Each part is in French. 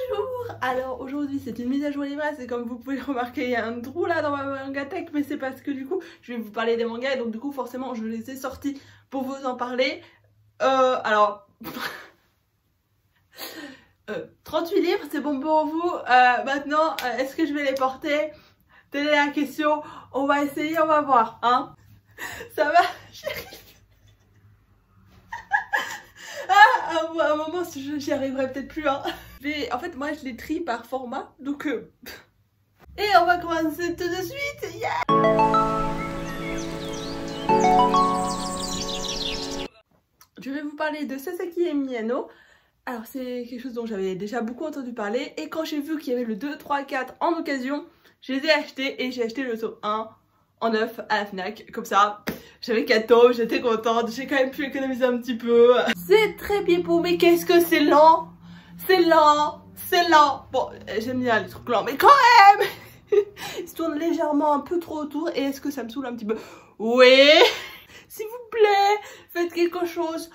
Bonjour. Alors aujourd'hui c'est une mise à jour Limace et comme vous pouvez le remarquer il y a un trou là dans ma mangatech, mais c'est parce que du coup je vais vous parler des mangas et donc du coup forcément je les ai sortis pour vous en parler. Alors 38 livres c'est bon pour vous. Maintenant est-ce que je vais les porter? Telle est la question. On va essayer, on va voir hein. Ça va chérie? À un moment j'y arriverai peut-être plus hein. Mais en fait moi je les trie par format donc et on va commencer tout de suite. Yeah. Je vais vous parler de Sasaki et Miyano. Alors c'est quelque chose dont j'avais déjà beaucoup entendu parler et quand j'ai vu qu'il y avait le 2, 3, 4 en occasion, je les ai achetés et j'ai acheté le tome 1 en neuf à la Fnac, comme ça. J'avais 4 tomes, j'étais contente, j'ai quand même pu économiser un petit peu. C'est très bien pour mais qu'est-ce que c'est lent. C'est lent, c'est lent. Bon, j'aime bien les trucs lents, mais quand même il se tourne légèrement un peu trop autour et est-ce que ça me saoule un petit peu? Oui. S'il vous plaît, faites quelque chose.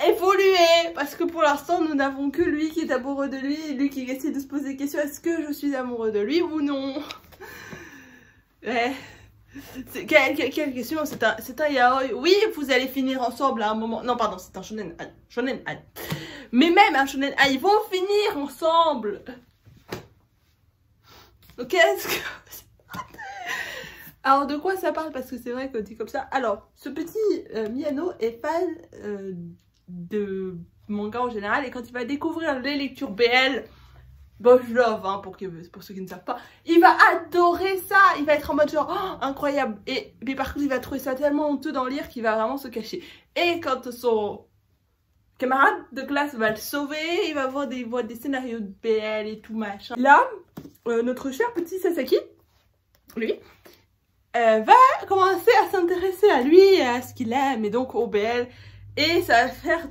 Évoluer, parce que pour l'instant nous n'avons que lui qui est amoureux de lui et lui qui essaie de se poser des questions, est-ce que je suis amoureux de lui ou non? Quelle question? C'est un yaoi. Oui, vous allez finir ensemble à un moment. Non, pardon, c'est un shonen ai. Shonen ai. Mais même un shonen ai, ils vont finir ensemble. Ok, est-ce que... Alors, de quoi ça parle? Parce que c'est vrai que dit comme ça. Alors, ce petit Miyano est fan de manga en général. Et quand il va découvrir les lectures BL... Bosch Love, hein, pour ceux qui ne savent pas. Il va adorer ça. Il va être en mode genre, oh, incroyable. Mais par contre, il va trouver ça tellement honteux d'en lire qu'il va vraiment se cacher. Et quand son camarade de classe va le sauver, il va voir des scénarios de BL et tout machin. Là, notre cher petit Sasaki, lui, va commencer à s'intéresser à lui, à ce qu'il aime, et donc au BL. Et ça va faire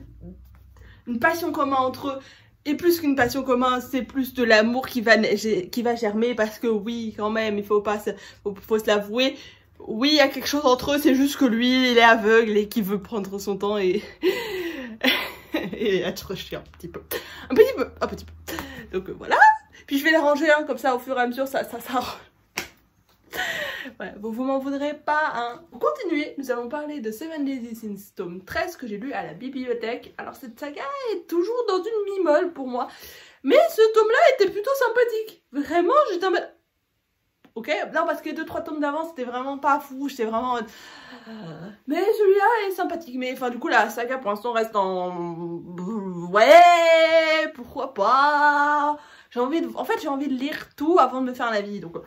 une passion commune entre eux. Et plus qu'une passion commune, c'est plus de l'amour qui va germer parce que oui, quand même, il faut se l'avouer. Oui, il y a quelque chose entre eux, c'est juste que lui, il est aveugle et qu'il veut prendre son temps et et être chiant un petit peu. Un petit peu. Donc voilà. Puis je vais les ranger hein, comme ça au fur et à mesure, ça. Voilà, vous m'en voudrez pas hein. Pour continuer, nous allons parler de Seven Deadly Sins tome 13 que j'ai lu à la bibliothèque. Alors cette saga est toujours dans une mi-molle pour moi. Mais ce tome là était plutôt sympathique. Vraiment j'étais en mode... Ok, non parce que les 2-3 tomes d'avant c'était vraiment pas fou. J'étais vraiment... Mais celui-là est sympathique. Mais enfin du coup la saga pour l'instant reste en... Ouais, pourquoi pas. En fait j'ai envie de lire tout avant de me faire un avis. Donc...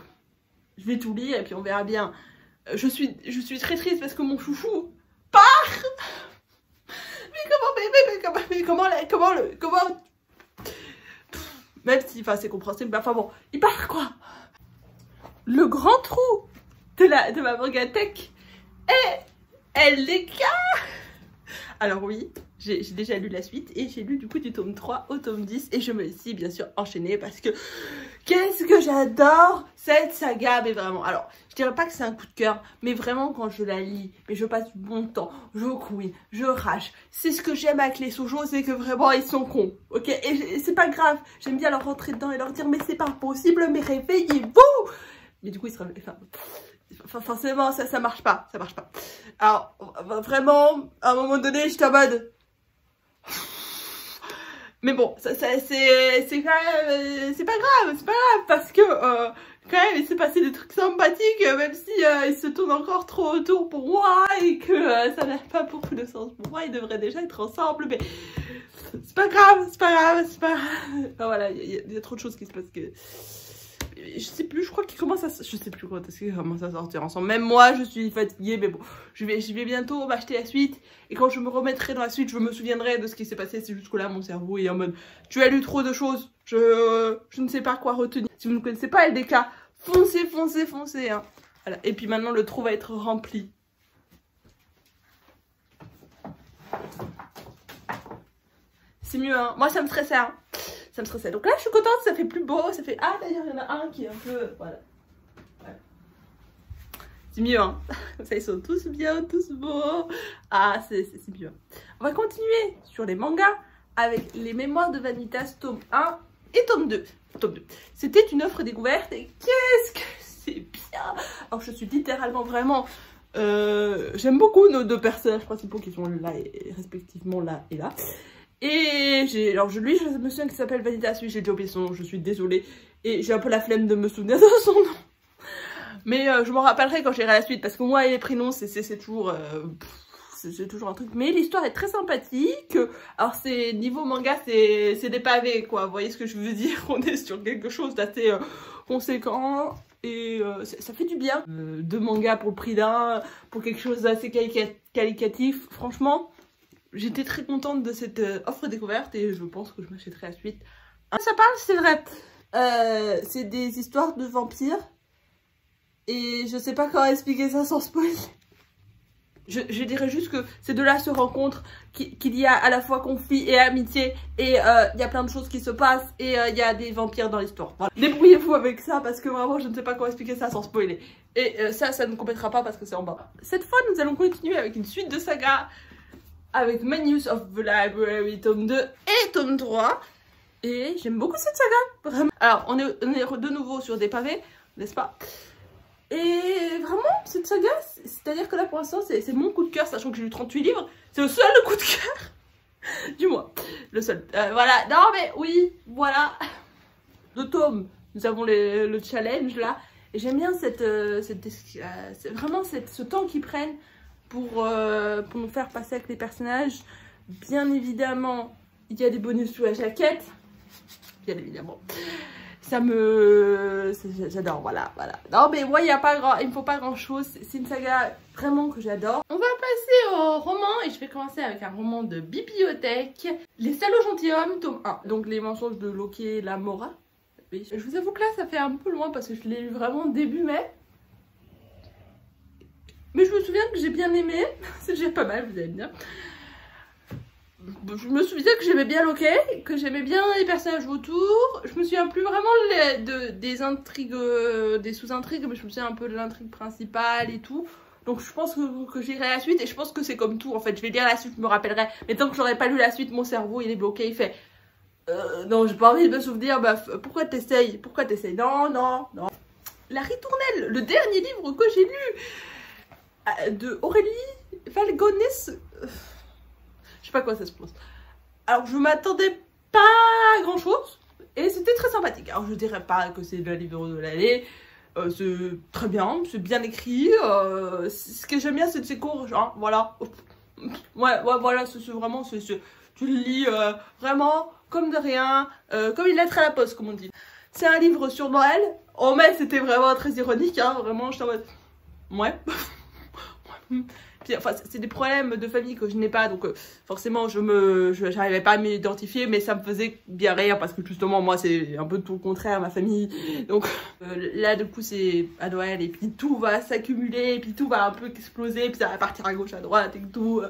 je vais tout lire et puis on verra bien. Je suis très triste parce que mon chouchou part. Mais comment même si, enfin c'est compréhensible, mais enfin bon, il part quoi. Le grand trou de ma mangatech est LDK. Alors oui, j'ai déjà lu la suite et j'ai lu du coup du tome 3 au tome 10 et je me suis bien sûr enchaînée parce que qu'est-ce que j'adore cette saga, mais vraiment. Alors, je dirais pas que c'est un coup de cœur, mais vraiment quand je la lis, mais je passe du bon temps, je couine, je rage. C'est ce que j'aime avec les shoujo, c'est que vraiment ils sont cons, ok? Et c'est pas grave, j'aime bien leur rentrer dedans et leur dire mais c'est pas possible, mais réveillez-vous. Mais du coup ils se réveillent, enfin forcément ça marche pas, Alors vraiment, à un moment donné, j'étais en mode... Mais bon, c'est quand même, c'est pas grave parce que quand même il s'est passé des trucs sympathiques, même si il se tourne encore trop autour pour moi et que ça n'a pas beaucoup de sens pour moi, ils devraient déjà être ensemble, mais c'est pas grave. Enfin, voilà, il y a trop de choses qui se passent que... Je sais plus, je crois qu'ils commencent à... Je sais plus quand est-ce qu'ils commencent à sortir ensemble. Même moi, je suis fatiguée, mais bon, je vais bientôt m'acheter la suite. Et quand je me remettrai dans la suite, je me souviendrai de ce qui s'est passé. C'est jusque là, mon cerveau est en mode... Tu as lu trop de choses, je ne sais pas quoi retenir. Si vous ne connaissez pas LDK, foncez, hein. Voilà. Et puis maintenant, le trou va être rempli. C'est mieux, hein. Moi, ça me stressait, hein. Ça me stressait. Donc là, je suis contente, ça fait plus beau, ça fait... Ah, d'ailleurs, il y en a un qui est un peu... Voilà. C'est mieux, hein. Ça, ils sont tous bien, tous beaux. Ah, c'est mieux. On va continuer sur les mangas avec les Mémoires de Vanitas, tome 1 et tome 2. C'était une offre découverte et qu'est-ce que c'est bien. Alors je suis littéralement vraiment... j'aime beaucoup nos deux personnages principaux qui sont là et respectivement là et là. Et lui je me souviens qu'il s'appelle Vanitas, lui j'ai déjà oublié son nom, je suis désolée. Et j'ai un peu la flemme de me souvenir de son nom. Mais je m'en rappellerai quand j'irai à la suite parce que moi et les prénoms c'est toujours... c'est toujours un truc, mais l'histoire est très sympathique. Alors c'est niveau manga, c'est des pavés quoi, vous voyez ce que je veux dire. On est sur quelque chose d'assez conséquent et ça fait du bien. Deux mangas pour le prix d'un, pour quelque chose d'assez qualitatif. Franchement, j'étais très contente de cette offre découverte et je pense que je m'achèterai la suite. Ça parle, c'est vrai, c'est des histoires de vampires et je sais pas comment expliquer ça sans spoiler. Je dirais juste que ces deux-là se rencontrent, qu'il y a à la fois conflit et amitié, et il y a plein de choses qui se passent, et il y a des vampires dans l'histoire. Voilà. Débrouillez-vous avec ça, parce que vraiment, je ne sais pas comment expliquer ça sans spoiler. Et ça ne complétera pas parce que c'est en bas. Cette fois, nous allons continuer avec une suite de sagas, avec Magnus of the Library, tome 2 et tome 3. Et j'aime beaucoup cette saga, vraiment. Alors, on est de nouveau sur des pavés, n'est-ce pas ? Et vraiment, cette saga, c'est-à-dire que là pour l'instant c'est mon coup de cœur, sachant que j'ai lu 38 livres, c'est le seul coup de cœur du mois, le seul. Voilà, non mais oui, voilà. 2 tomes, nous avons le challenge là, et j'aime bien vraiment ce temps qu'ils prennent pour nous faire passer avec les personnages. Bien évidemment, il y a des bonus sous la jaquette, bien évidemment. J'adore, voilà. Non mais moi il me faut pas grand chose, c'est une saga vraiment que j'adore. On va passer au roman et je vais commencer avec un roman de bibliothèque, Les Salauds Gentilshommes, tome 1. Donc les mensonges de Loki Lamora. Oui. Je vous avoue que là ça fait un peu loin parce que je l'ai lu vraiment début mai. Mais je me souviens que j'ai bien aimé, c'est déjà pas mal, vous allez me dire. Je me souviens que j'aimais bien Loki, que j'aimais bien les personnages autour. Je me souviens plus vraiment des intrigues, des sous-intrigues, mais je me souviens un peu de l'intrigue principale et tout. Donc je pense que j'irai la suite et je pense que c'est comme tout en fait. Je vais lire la suite, je me rappellerai. Mais tant que j'aurais pas lu la suite, mon cerveau il est bloqué, il fait non, j'ai pas envie de me souvenir, bah pourquoi t'essayes? Non. La Ritournelle, le dernier livre que j'ai lu de Aurélie Valgonis. Je sais pas quoi ça se prononce. Alors je m'attendais pas à grand chose et c'était très sympathique. Alors je dirais pas que c'est le livre de l'année, c'est très bien, c'est bien écrit. Ce que j'aime bien c'est de ses cours, genre voilà. Ouais, voilà, c'est vraiment, tu le lis vraiment comme de rien, comme une lettre à la poste comme on dit. C'est un livre sur Noël. Oh mais c'était vraiment très ironique, hein, vraiment j'étais en mode ouais. Enfin, c'est des problèmes de famille que je n'ai pas, donc forcément j'arrivais pas à m'identifier, mais ça me faisait bien rire parce que justement moi c'est un peu tout le contraire, ma famille. Donc là du coup c'est à Noël et puis tout va s'accumuler et puis tout va un peu exploser et puis ça va partir à gauche à droite et tout.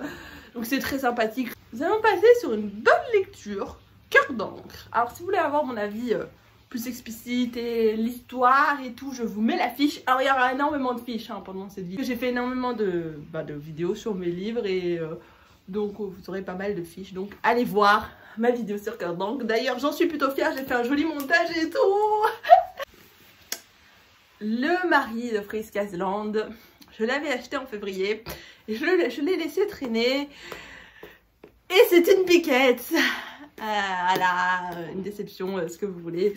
Donc c'est très sympathique. Nous allons passer sur une bonne lecture, Cœur d'encre. Alors si vous voulez avoir mon avis plus explicite et l'histoire et tout, je vous mets la fiche. Alors il y aura énormément de fiches hein, pendant cette vidéo. J'ai fait énormément de vidéos sur mes livres et donc vous aurez pas mal de fiches. Donc allez voir ma vidéo sur Cœur d'encre. D'ailleurs j'en suis plutôt fière, j'ai fait un joli montage et tout. Le mari de Freeze Casland, je l'avais acheté en février et je l'ai laissé traîner et c'est une piquette. Voilà, une déception, ce que vous voulez.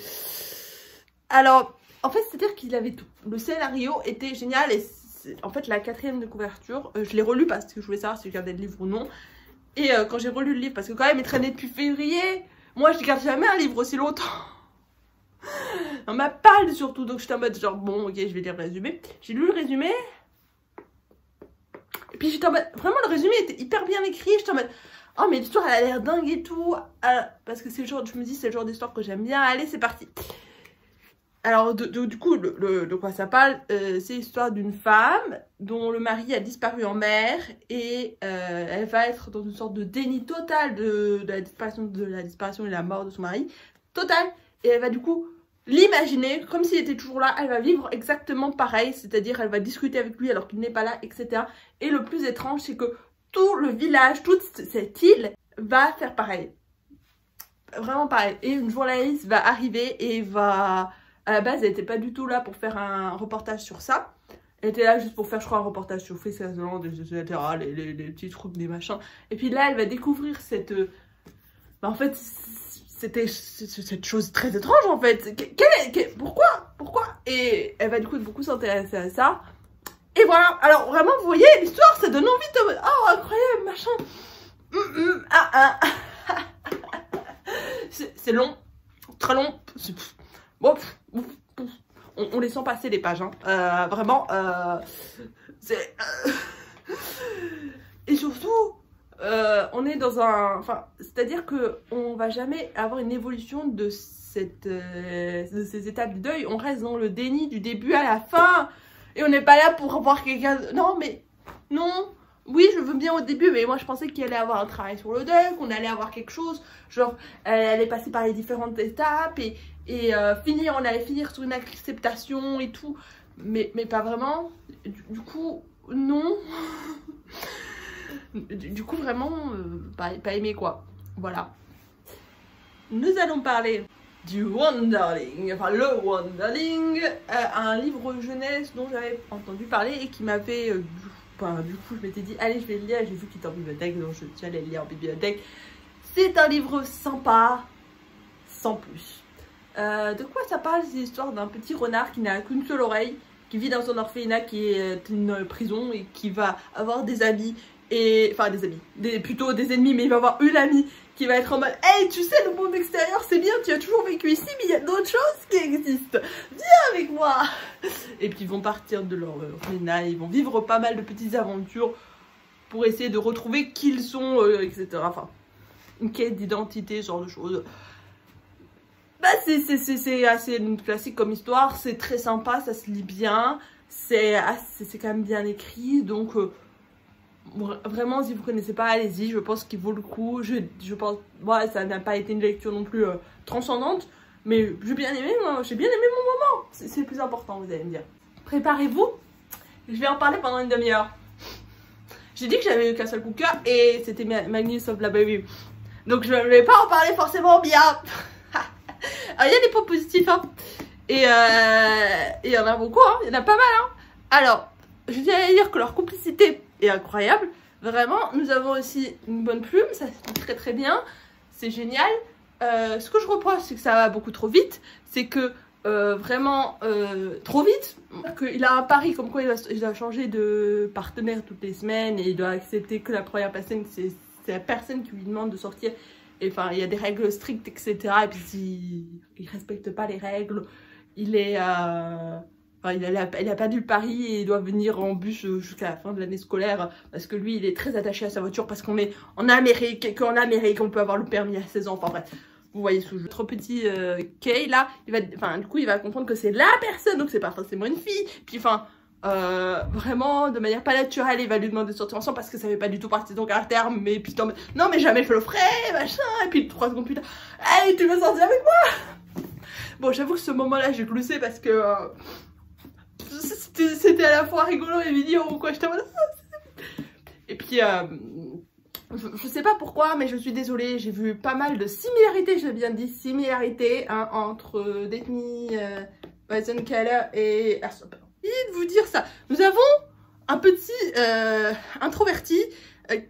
Alors, en fait, c'est-à-dire qu'il avait tout. Le scénario était génial et en fait, la 4e de couverture, je l'ai relu parce que je voulais savoir si je gardais le livre ou non. Et quand j'ai relu le livre, parce que quand même, il traînait depuis février, moi, je garde jamais un livre aussi longtemps. On m'a parlé surtout, donc j'étais en mode genre, bon, ok, je vais lire le résumé. J'ai lu le résumé. Et puis j'étais en mode, vraiment, le résumé était hyper bien écrit. J'étais en mode... Oh mais l'histoire elle a l'air dingue et tout, parce que c'est le genre, je me dis c'est le genre d'histoire que j'aime bien. Allez c'est parti. Alors du coup de quoi ça parle, c'est l'histoire d'une femme dont le mari a disparu en mer et elle va être dans une sorte de déni total de la disparition et la mort de son mari, total. Et elle va du coup l'imaginer comme s'il était toujours là, elle va vivre exactement pareil, c'est-à-dire elle va discuter avec lui alors qu'il n'est pas là, etc. Et le plus étrange c'est que tout le village, toute cette île va faire pareil. Vraiment pareil. Et une journaliste va arriver et va... À la base, elle était pas du tout là pour faire un reportage sur ça. Elle était là juste pour faire, je crois, un reportage sur Friesland, etc. Les petits trucs, des machins. Et puis là, elle va découvrir cette... en fait, c'était cette chose très étrange, en fait. Pourquoi? Et elle va du coup beaucoup s'intéresser à ça. Et voilà. Alors, vraiment, vous voyez, l'histoire, ça donne envie de... Oh, incroyable, machin. C'est long. Très long. Bon, on les sent passer les pages, hein. Vraiment, c'est... Et surtout, on est dans un... Enfin, c'est-à-dire qu'on va jamais avoir une évolution de ces étapes du deuil. On reste dans le déni du début à la fin. Et on n'est pas là pour voir quelqu'un... Non, mais... Non. Oui, je veux bien au début, mais moi je pensais qu'il allait avoir un travail sur le deuil, qu'on allait avoir quelque chose. Genre, elle allait passer par les différentes étapes et on allait finir sur une acceptation et tout. Mais pas vraiment. Du coup, non. Du coup, vraiment, pas aimé quoi. Voilà. Nous allons parler du Wanderling, enfin le Wanderling, un livre jeunesse dont j'avais entendu parler et qui m'avait... du coup, je m'étais dit, allez, je vais le lire. J'ai vu qu'il était en bibliothèque, donc j'allais le lire en bibliothèque. C'est un livre sympa, sans plus. De quoi ça parle? C'est l'histoire d'un petit renard qui n'a qu'une seule oreille, qui vit dans son orphelinat qui est une prison et qui va avoir des amis. Enfin, des amis, plutôt des ennemis, mais il va avoir une amie qui va être en mode hey, tu sais, le monde extérieur c'est bien, tu as toujours vécu ici, mais il y a d'autres choses qui existent. Viens avec moi. Et puis ils vont partir de leur orphelinat, ils vont vivre pas mal de petites aventures pour essayer de retrouver qui ils sont, etc. Enfin, une quête d'identité, ce genre de choses. Bah, c'est assez classique comme histoire, c'est très sympa, ça se lit bien, c'est quand même bien écrit, donc... vraiment, si vous connaissez pas, allez-y, je pense qu'il vaut le coup. Je pense, ouais, ça n'a pas été une lecture non plus transcendante, mais j'ai bien aimé mon moment. C'est le plus important, vous allez me dire. Préparez-vous, je vais en parler pendant une demi-heure. J'ai dit que j'avais eu qu'un seul coup de cœur et c'était Magnus of la Baby. Donc je ne vais pas en parler forcément bien. Alors il y a des points positifs, hein. Et il y en a beaucoup, hein. Il y en a pas mal, hein. Alors, je viens à dire que leur complicité est incroyable. Vraiment, nous avons aussi une bonne plume, ça se lit très très bien, c'est génial. Ce que je reproche, c'est que ça va beaucoup trop vite, c'est que vraiment trop vite, qu'il a un pari comme quoi il doit changer de partenaire toutes les semaines et il doit accepter que la première personne, c'est la personne qui lui demande de sortir. Et enfin, il y a des règles strictes, etc. Et puis s'il ne respecte pas les règles, il est... Enfin, il a perdu le pari et il doit venir en bus jusqu'à la fin de l'année scolaire parce que lui, il est très attaché à sa voiture parce qu'on est en Amérique et qu'en Amérique, on peut avoir le permis à 16 ans. Enfin bref, vous voyez sous notre petit Kay là, du coup, il va comprendre que c'est la personne, donc c'est pas forcément une fille. Puis enfin, vraiment, de manière pas naturelle, il va lui demander de sortir ensemble parce que ça fait pas du tout partie de son caractère. Mais puis non, mais jamais je le ferai, machin. Et puis 3 secondes plus tard, hey, tu veux sortir avec moi? Bon, j'avoue que ce moment-là, j'ai gloussé parce que... c'était à la fois rigolo et mignon ou quoi, je t'avoue. Et puis je sais pas pourquoi, mais je suis désolée, j'ai vu pas mal de similarités, j'ai bien dit similarités, hein, entre Destiny Weisenkeller et Aesop. Et de vous dire ça, nous avons un petit introverti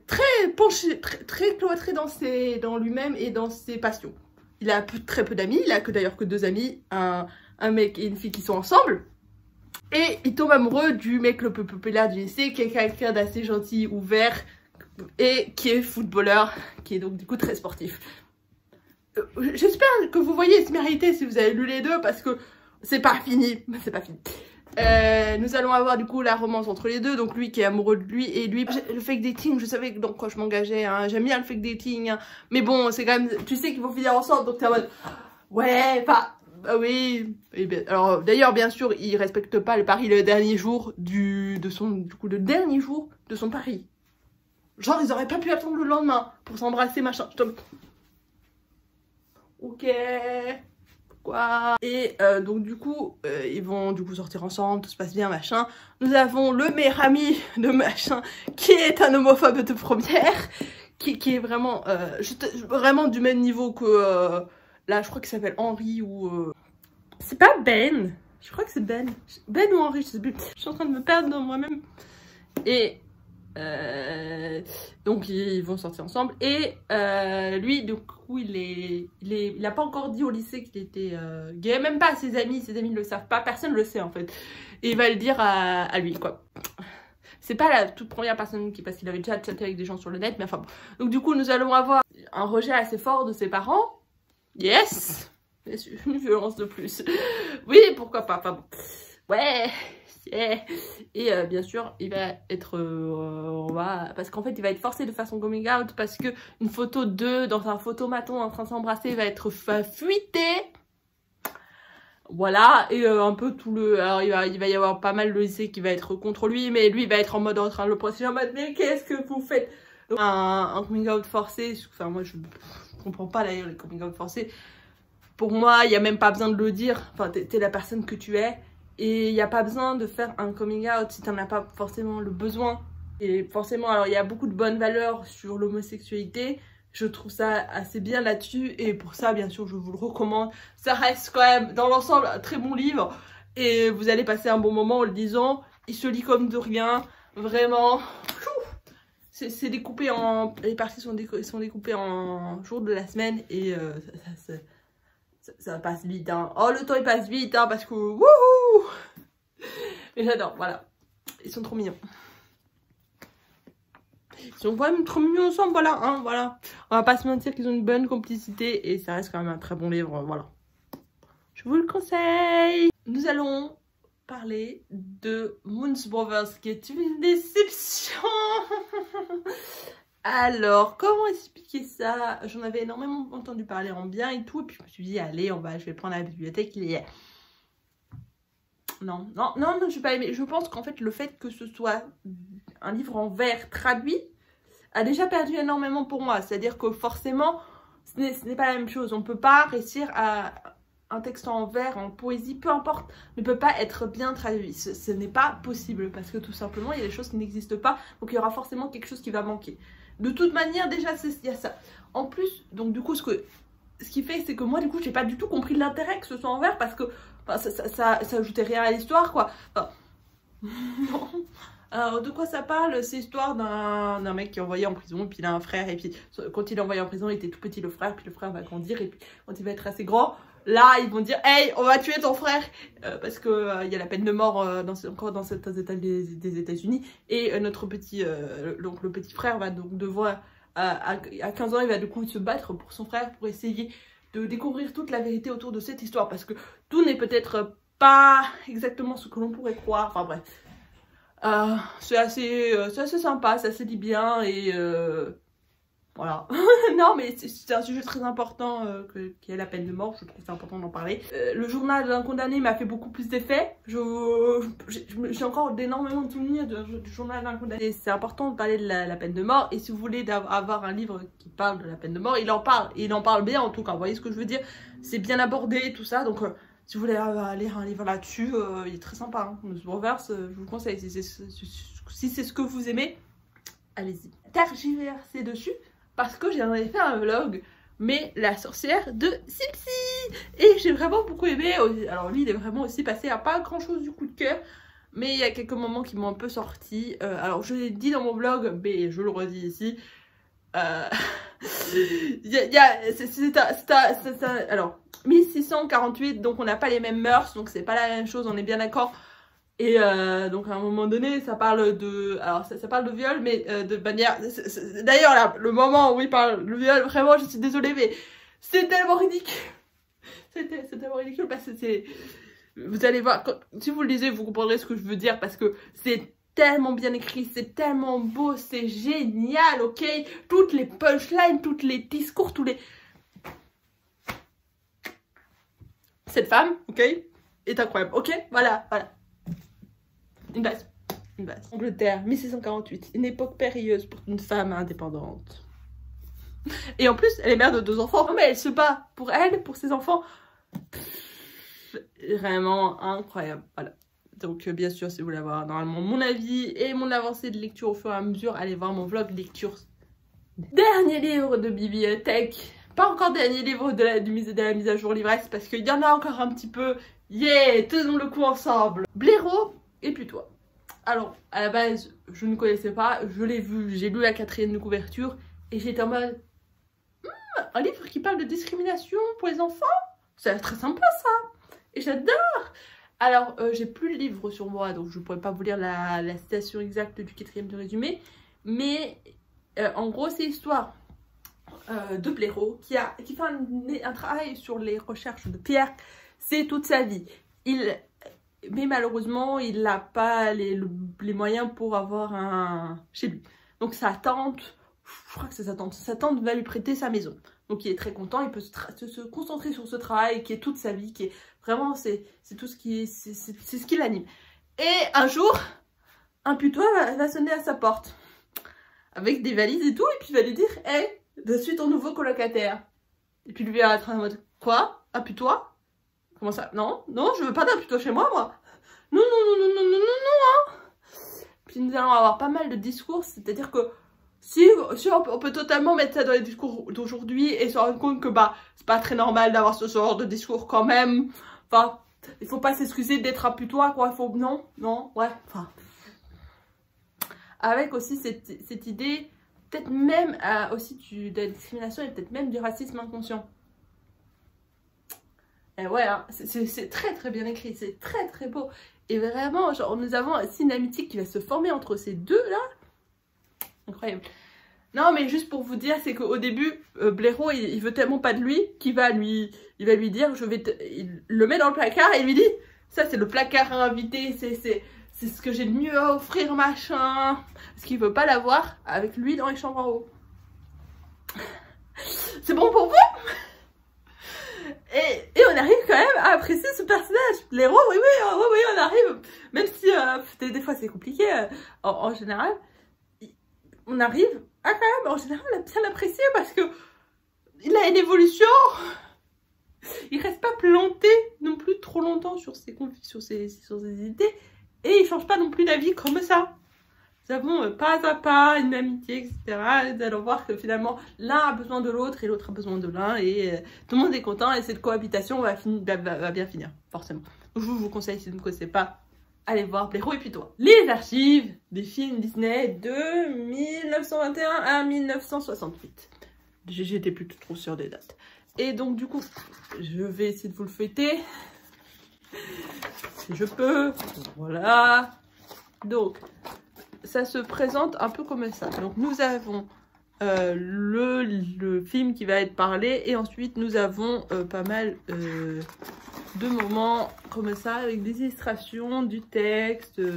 très penché, très cloîtré dans lui-même et dans ses passions. Il a très peu d'amis, il a d'ailleurs que 2 amis, un mec et une fille qui sont ensemble. Et il tombe amoureux du mec le plus populaire du lycée, qui est quelqu'un d'assez gentil, ouvert, et qui est footballeur, qui est donc du coup très sportif. J'espère que vous voyez similarité si vous avez lu les deux, parce que c'est pas fini, c'est pas fini. Nous allons avoir du coup la romance entre les deux, donc lui qui est amoureux de lui, et lui, le fake dating, je savais dans quoi je m'engageais, hein, j'aime bien le fake dating, hein, mais bon, c'est quand même, tu sais qu'ils vont finir ensemble, donc t'es en mode, ouais, enfin... Ah oui, et bien, alors d'ailleurs bien sûr il respecte pas le pari le dernier jour le dernier jour de son pari. Genre ils auraient pas pu attendre le lendemain pour s'embrasser machin. Ok, quoi. Et donc du coup ils vont du coup sortir ensemble, tout se passe bien machin. Nous avons le meilleur ami de machin qui est un homophobe de première, qui est vraiment, vraiment du même niveau que, là, je crois qu'il s'appelle Henri ou... C'est pas Ben, je crois que c'est Ben. Ben ou Henri, je sais plus. Je suis en train de me perdre dans moi-même. Et... donc ils vont sortir ensemble et lui du coup il a pas encore dit au lycée qu'il était gay, même pas à ses amis ne le savent pas, personne le sait en fait, et il va le dire à lui quoi. C'est pas la toute première personne parce qu'il avait déjà chatté avec des gens sur le net, mais enfin bon. Donc du coup nous allons avoir un rejet assez fort de ses parents. Yes, une violence de plus. Oui, pourquoi pas, enfin bon. Ouais. Yeah. Et bien sûr il va être parce qu'en fait il va être forcé de faire son coming out parce que une photo d'eux dans un photomaton en train de s'embrasser va être fuitée. Voilà, et un peu tout le... Alors il va y avoir pas mal de lycée qui va être contre lui, mais lui il va être en mode en train de le protéger en mode mais qu'est-ce que vous faites? Un coming out forcé, enfin moi je comprends pas d'ailleurs les coming out forcés. Pour moi il n'y a même pas besoin de le dire, enfin t'es la personne que tu es. Et il n'y a pas besoin de faire un coming out si tu n'en as pas forcément le besoin. Et forcément, alors il y a beaucoup de bonnes valeurs sur l'homosexualité. Je trouve ça assez bien là-dessus. Et pour ça, bien sûr, je vous le recommande. Ça reste quand même, dans l'ensemble, un très bon livre. Et vous allez passer un bon moment en le lisant. Il se lit comme de rien. Vraiment. C'est découpé en... Les parties sont découpées en jours de la semaine. Et ça passe vite, hein. Oh, le temps il passe vite, hein, parce que wouhou. Mais j'adore, voilà. Ils sont trop mignons. Ils sont quand même trop mignons ensemble, voilà, hein, voilà. On va pas se mentir qu'ils ont une bonne complicité et ça reste quand même un très bon livre, voilà. Je vous le conseille. Nous allons parler de Moons Brothers, qui est une déception. Alors, comment expliquer ça? J'en avais énormément entendu parler en bien et tout. Et puis je me suis dit, allez, je vais prendre la bibliothèque. Non, je vais pas aimer. Je pense qu'en fait, le fait que ce soit un livre en vers traduit a déjà perdu énormément pour moi. C'est-à-dire que forcément, ce n'est pas la même chose. On ne peut pas réussir à... Un texte en vers, en poésie, peu importe, ne peut pas être bien traduit. Ce n'est pas possible parce que tout simplement, il y a des choses qui n'existent pas. Donc, il y aura forcément quelque chose qui va manquer. De toute manière, déjà, il y a ça. En plus, donc du coup, ce qui fait, c'est que moi, du coup, j'ai pas du tout compris l'intérêt que ce soit en vers parce que enfin, ça ajoutait rien à l'histoire, quoi. Enfin, non. Alors, de quoi ça parle? C'est l'histoire d'un mec qui est envoyé en prison, et puis il a un frère, et puis quand il est envoyé en prison, il était tout petit le frère, puis le frère va grandir, et puis quand il va être assez grand, là, ils vont dire « Hey, on va tuer ton frère !» Parce que il y a la peine de mort encore dans certains états des États-Unis, et notre petit, donc le petit frère va donc devoir, à 15 ans, il va du coup se battre pour son frère, pour essayer de découvrir toute la vérité autour de cette histoire, parce que tout n'est peut-être pas exactement ce que l'on pourrait croire, enfin bref. C'est assez sympa, ça se lit bien et voilà. Non mais c'est un sujet très important qui est la peine de mort, je trouve c'est important d'en parler. Le journal d'un condamné m'a fait beaucoup plus d'effet. J'ai encore énormément de souvenirs du journal d'un condamné. C'est important de parler de la peine de mort et si vous voulez avoir un livre qui parle de la peine de mort, il en parle bien en tout cas, vous voyez ce que je veux dire. C'est bien abordé tout ça donc... si vous voulez lire un livre là-dessus, il est très sympa. Hein. Moons Brothers, je vous le conseille. Si c'est ce que vous aimez, allez-y. Tergiversez dessus parce que j'en ai fait un vlog, mais la sorcière de Simpsy. Et j'ai vraiment beaucoup aimé. Alors lui, il est vraiment aussi passé à pas grand-chose du coup de cœur. Mais il y a quelques moments qui m'ont un peu sorti. Alors je l'ai dit dans mon vlog, mais je le redis ici. Alors 1648, donc on n'a pas les mêmes mœurs, donc c'est pas la même chose, on est bien d'accord. Et donc à un moment donné ça parle de, alors ça parle de viol, mais de manière, d'ailleurs là le moment où il parle de viol, vraiment je suis désolée mais c'est tellement ridicule. C'est tellement ridicule parce que c'est, vous allez voir, si vous le lisez vous comprendrez ce que je veux dire parce que c'est tellement bien écrit, c'est tellement beau, c'est génial, ok? Toutes les punchlines, tous les discours, Cette femme, ok, est incroyable, ok? Voilà. Une base. Angleterre, 1648, une époque périlleuse pour une femme indépendante. Et en plus, elle est mère de 2 enfants. Non mais elle se bat pour elle, pour ses enfants. Vraiment incroyable, voilà. Donc bien sûr, si vous voulez avoir normalement mon avis et mon avancée de lecture au fur et à mesure, allez voir mon vlog lecture Dernier livre de bibliothèque. Pas encore dernier livre de la mise à jour l'ivresse parce qu'il y en a encore un petit peu. Yeah, tenons le coup ensemble. Blaireau et puis toi. Alors, à la base, je ne connaissais pas, je l'ai vu, j'ai lu la 4e de couverture et j'étais en mode un livre qui parle de discrimination pour les enfants, ça a l'air très sympa ça. Et j'adore. Alors, j'ai plus le livre sur moi, donc je pourrais pas vous lire la citation exacte du 4e de résumé, mais en gros, c'est l'histoire de Blaireau qui fait un travail sur les recherches de Pierre. C'est toute sa vie. Mais malheureusement, il n'a pas les moyens pour avoir un chez lui. Donc sa tante, je crois que c'est sa tante va lui prêter sa maison. Donc il est très content, il peut se concentrer sur ce travail qui est toute sa vie, qui est vraiment, c'est tout ce qui c'est ce qui l'anime. Et un jour, un putois va sonner à sa porte avec des valises et tout, et puis il va lui dire « Hey, je suis ton nouveau colocataire. » Et puis lui va être en mode « Quoi? Un putois? Comment ça? Non, non, je veux pas d'un putois chez moi, moi. Non, non, non, non, non, non, non, non, hein. » Puis nous allons avoir pas mal de discours, c'est-à-dire que si on peut totalement mettre ça dans les discours d'aujourd'hui et se rendre compte que bah c'est pas très normal d'avoir ce genre de discours quand même. Enfin, il faut pas s'excuser d'être un putois, quoi. Faut non, non, ouais. Enfin, avec aussi cette idée, peut-être même aussi de la discrimination et peut-être même du racisme inconscient. Et ouais, hein, c'est très très bien écrit, c'est très très beau. Et vraiment, genre, nous avons aussi une amitié qui va se former entre ces deux-là. Incroyable. Non, mais juste pour vous dire, c'est qu'au début, Blaireau, il veut tellement pas de lui qu'il va lui dire, il le met dans le placard et il lui dit, ça c'est le placard à inviter, c'est ce que j'ai de mieux à offrir, machin. Parce qu'il veut pas l'avoir avec lui dans les chambres en haut. C'est bon pour vous? Et on arrive quand même à apprécier ce personnage. Blaireau, oui, on arrive. Même si des fois c'est compliqué en général. On arrive à quand même, en général, à bien l'apprécier parce que il a une évolution. Il reste pas planté non plus trop longtemps sur ses idées. Et il change pas non plus d'avis comme ça. Nous avons pas à pas une amitié, etc. Nous allons voir que finalement, l'un a besoin de l'autre et l'autre a besoin de l'un. Et tout le monde est content et cette cohabitation va bien finir, forcément. Donc, je vous conseille, si vous ne connaissez pas, allez voir Blaireau et puis toi. Les archives des films Disney de 1921 à 1968. J'étais plus trop sûre des dates. Et donc du coup, je vais essayer de vous le feuilleter. Si je peux. Voilà. Donc, ça se présente un peu comme ça. Donc nous avons le film qui va être parlé. Et ensuite, nous avons pas mal de moments comme ça avec des illustrations, du texte. Je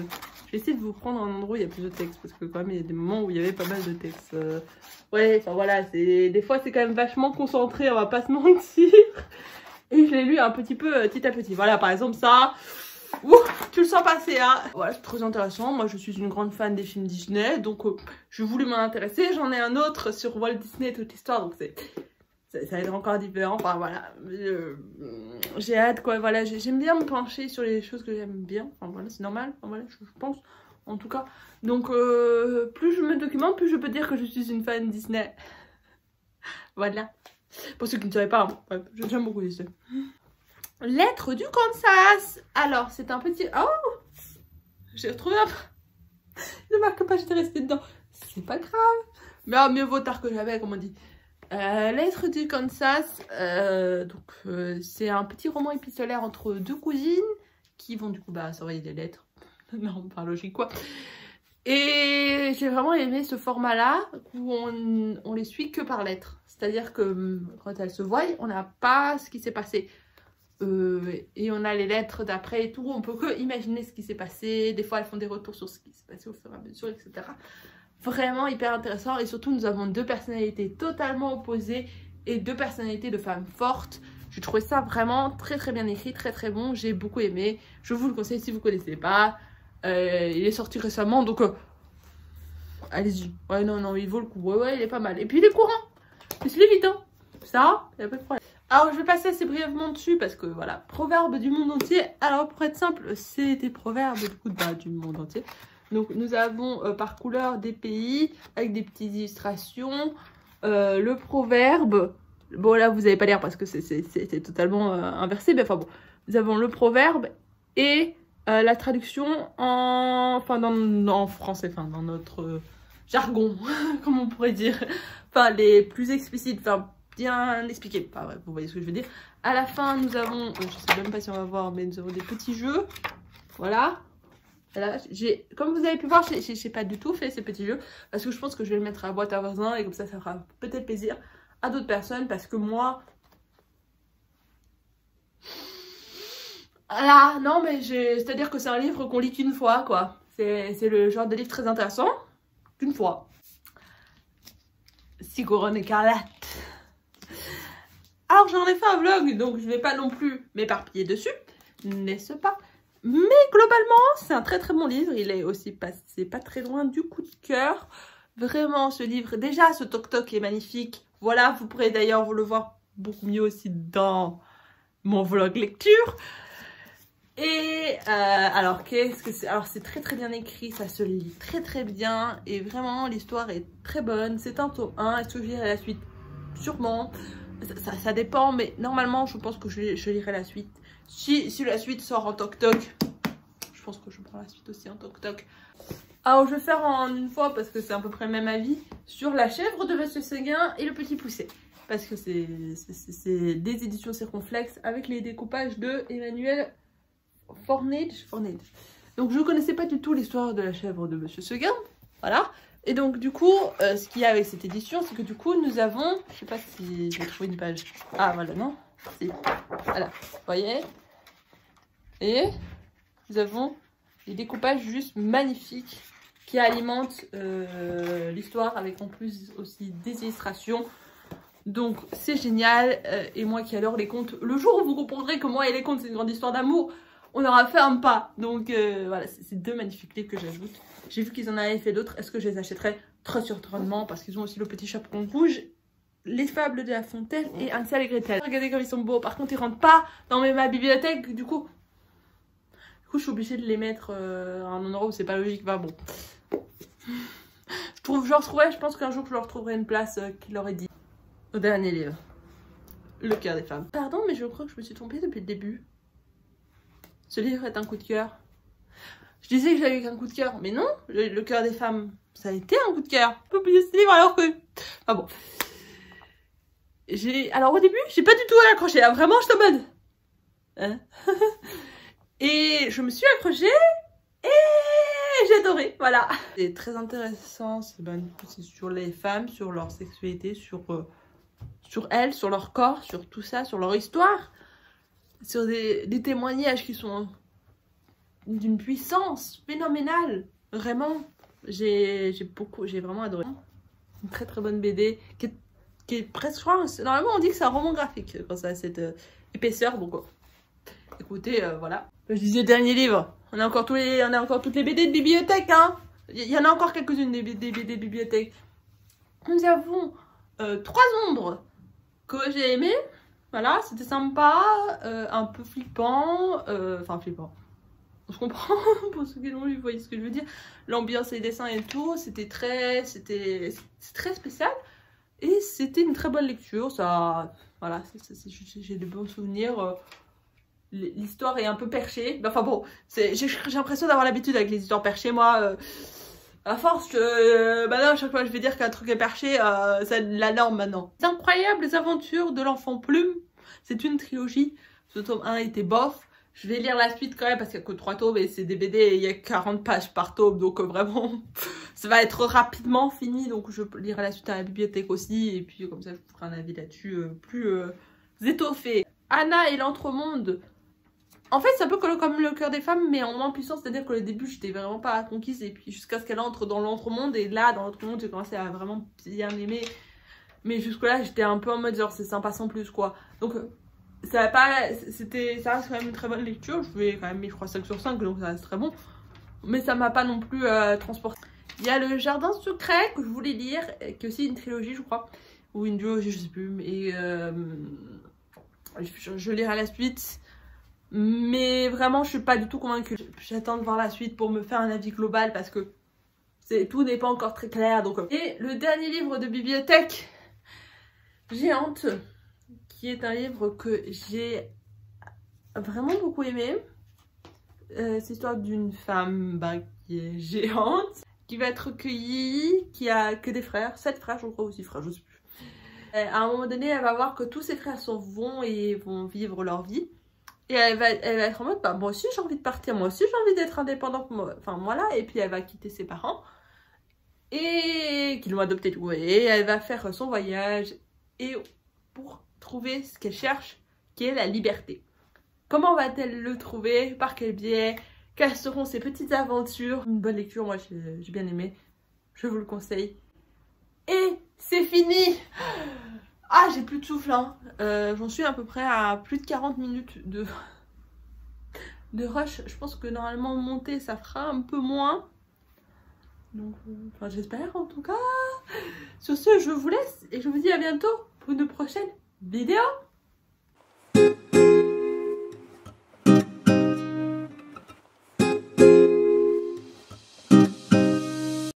vais essayer de vous prendre un endroit où il y a plus de texte parce que quand même il y a des moments où il y avait pas mal de texte. Ouais, enfin voilà, des fois c'est quand même vachement concentré, on va pas se mentir. Et je l'ai lu un petit peu petit à petit. Voilà, par exemple ça, ouf, tu le sens passer, hein. Voilà, c'est très intéressant. Moi je suis une grande fan des films Disney, donc je voulais m'en intéresser. J'en ai un autre sur Walt Disney, toute l'histoire, donc ça va être encore différent. Enfin voilà, j'ai hâte quoi. Voilà, j'aime bien me pencher sur les choses que j'aime bien. Enfin voilà, c'est normal. Enfin, voilà, je pense en tout cas. Donc plus je me documente, plus je peux dire que je suis une fan Disney. Voilà. Pour ceux qui ne savaient pas, hein. Ouais, j'aime beaucoup Disney. Lettre du Kansas. Alors c'est un petit. Oh, j'ai retrouvé un. Ne marque pas, j'étais restée dedans. C'est pas grave. Mais mieux vaut tard que jamais, comme on dit. Lettre du Kansas, c'est un petit roman épistolaire entre deux cousines qui vont du coup s'envoyer des lettres, non par logique quoi. Et j'ai vraiment aimé ce format là où on les suit que par lettres, c'est à dire que quand elles se voient on n'a pas ce qui s'est passé et on a les lettres d'après et tout, on peut que imaginer ce qui s'est passé, des fois elles font des retours sur ce qui s'est passé au fur et à mesure, etc. Vraiment hyper intéressant et surtout nous avons deux personnalités totalement opposées et deux personnalités de femmes fortes. J'ai trouvé ça vraiment très très bien écrit, très très bon, j'ai beaucoup aimé. Je vous le conseille si vous ne connaissez pas. Il est sorti récemment donc allez-y. Ouais non il vaut le coup, ouais il est pas mal. Et puis il est courant, mais c'est vite hein. Ça, il n'y a pas de problème. Alors je vais passer assez brièvement dessus parce que voilà, proverbes du monde entier. Alors pour être simple, c'est des proverbes du monde entier. Donc nous avons par couleur des pays avec des petites illustrations. le proverbe. Bon là vous n'allez pas lire parce que c'est totalement inversé, mais enfin bon. Nous avons le proverbe et la traduction en français, enfin dans notre jargon, comme on pourrait dire. Enfin les plus explicites, enfin bien expliqués. Enfin bref, vous voyez ce que je veux dire. À la fin nous avons, je sais même pas si on va voir, mais nous avons des petits jeux. Voilà. Là, comme vous avez pu voir, j'ai pas du tout fait ces petits jeux parce que je pense que je vais le mettre à la boîte à voisins et comme ça fera peut-être plaisir à d'autres personnes parce que moi... Là, non mais c'est-à-dire que c'est un livre qu'on lit qu'une fois quoi. C'est le genre de livre très intéressant qu'une fois. Cigoron écarlate. Alors j'en ai fait un vlog donc je vais pas non plus m'éparpiller dessus, n'est-ce pas? Mais globalement, c'est un très très bon livre. Il est aussi passé pas très loin du coup de cœur. Vraiment, ce livre, déjà ce toc-toc est magnifique. Voilà, vous pourrez d'ailleurs vous le voir beaucoup mieux aussi dans mon vlog lecture. Et alors, qu'est-ce que c'est? Alors, c'est très très bien écrit, ça se lit très très bien. Et vraiment, l'histoire est très bonne. C'est un tome 1. Est-ce que je lirai la suite? Sûrement. Ça dépend, mais normalement, je pense que je lirai la suite. Si la suite sort en toc-toc, je pense que je prends la suite aussi en toc-toc. Alors je vais faire en une fois parce que c'est à peu près le même avis sur La chèvre de Monsieur Seguin et Le Petit Poucet. Parce que c'est des éditions circonflexes avec les découpages de Emmanuel Fornage. Donc je ne connaissais pas du tout l'histoire de La chèvre de Monsieur Seguin. Voilà. Et donc du coup, ce qu'il y a avec cette édition, c'est que du coup nous avons... Je sais pas si j'ai trouvé une page. Ah voilà, non? Si. Voilà, vous voyez? Et nous avons des découpages juste magnifiques qui alimentent l'histoire avec en plus aussi des illustrations. Donc c'est génial. Et moi qui adore les contes, le jour où vous comprendrez que moi et les contes c'est une grande histoire d'amour, on n'aura fait un pas. Donc voilà, c'est deux magnifiques livres que j'ajoute. J'ai vu qu'ils en avaient fait d'autres. Est-ce que je les achèterais? Très certainement parce qu'ils ont aussi Le Petit Chaperon Rouge, Les Fables de La Fontaine et Hansel et Gretel. Regardez comme ils sont beaux. Par contre ils rentrent pas dans ma bibliothèque. Du coup je suis obligée de les mettre à un endroit où c'est pas logique. Bah bon. Je pense qu'un jour je leur trouverai une place qui leur est dit. Au dernier livre. Le cœur des femmes. Pardon, mais je crois que je me suis trompée depuis le début. Ce livre est un coup de cœur. Je disais que j'avais eu un coup de cœur, mais non, le cœur des femmes, ça a été un coup de cœur. Je peux oublier ce livre alors que... Ah bon. Alors au début, j'ai pas du tout accroché. Là. Vraiment, je suis en mode... Hein. Et je me suis accrochée et j'ai adoré, voilà. C'est très intéressant, c'est sur les femmes, sur leur sexualité, sur elles, sur leur corps, sur tout ça, sur leur histoire. Sur des témoignages qui sont d'une puissance phénoménale. Vraiment, j'ai vraiment adoré. Une très très bonne BD qui est presque, je crois, normalement on dit que c'est un roman graphique quand ça a cette épaisseur, donc écoutez, voilà. Je disais dernier livre, on a encore toutes les BD de bibliothèque, hein. Il y en a encore quelques-unes des BD de bibliothèque. Nous avons 3 ombres que j'ai aimées, voilà, c'était sympa, un peu flippant, enfin flippant. On se comprend pour ceux qui l'ont lu, vous voyez ce que je veux dire. L'ambiance et les dessins et tout, c'est très spécial. Et c'était une très bonne lecture, ça, voilà, j'ai de bons souvenirs. L'histoire est un peu perchée. Enfin bon, j'ai l'impression d'avoir l'habitude avec les histoires perchées. Moi, à force que maintenant, à chaque fois que je vais dire qu'un truc est perché, c'est la norme maintenant. Les incroyables aventures de l'enfant plume. C'est une trilogie. Ce tome 1 était bof. Je vais lire la suite quand même parce qu'il n'y a que 3 tomes et c'est des BD et il y a 40 pages par tome. Donc vraiment, ça va être rapidement fini. Donc je lirai la suite à la bibliothèque aussi. Et puis comme ça, je vous ferai un avis là-dessus plus étoffé. Anna et l'Entremonde. En fait, c'est un peu comme Le Cœur des Femmes, mais en moins puissant. C'est-à-dire qu'au début, j'étais vraiment pas conquise. Et puis jusqu'à ce qu'elle entre dans l'Entremonde. Et là, dans l'Entremonde, j'ai commencé à vraiment bien aimer. Mais jusque-là, j'étais un peu en mode genre, c'est sympa sans plus, quoi. Donc, ça reste quand même une très bonne lecture. Je vais quand même mis, je crois, 5 sur 5, donc ça reste très bon. Mais ça m'a pas non plus transporté. Il y a Le Jardin Secret que je voulais lire, qui est aussi une trilogie, je crois. Ou une duologie, je sais plus. Mais je lirai la suite. Mais vraiment, je suis pas du tout convaincue. J'attends de voir la suite pour me faire un avis global parce que tout n'est pas encore très clair. Donc... Et le dernier livre de bibliothèque Géante, qui est un livre que j'ai vraiment beaucoup aimé. C'est l'histoire d'une femme qui est géante, qui va être recueillie, qui a que des frères, 7 frères je crois, aussi frères, je sais plus. À un moment donné, elle va voir que tous ses frères s'en vont et vont vivre leur vie. Et elle va être en mode, bah, moi aussi j'ai envie de partir, moi aussi j'ai envie d'être indépendante, enfin voilà. Et puis elle va quitter ses parents, et qui l'ont adoptée tout. Et elle va faire son voyage, et pour trouver ce qu'elle cherche, qui est la liberté. Comment va-t-elle le trouver? Par quel biais? Quelles seront ses petites aventures? Une bonne lecture, moi j'ai bien aimé. Je vous le conseille. Et c'est fini! Ah, j'ai plus de souffle, hein. J'en suis à peu près à plus de 40 minutes de rush. Je pense que normalement monter ça fera un peu moins. Donc, enfin j'espère en tout cas. Sur ce, je vous laisse et je vous dis à bientôt pour une prochaine vidéo.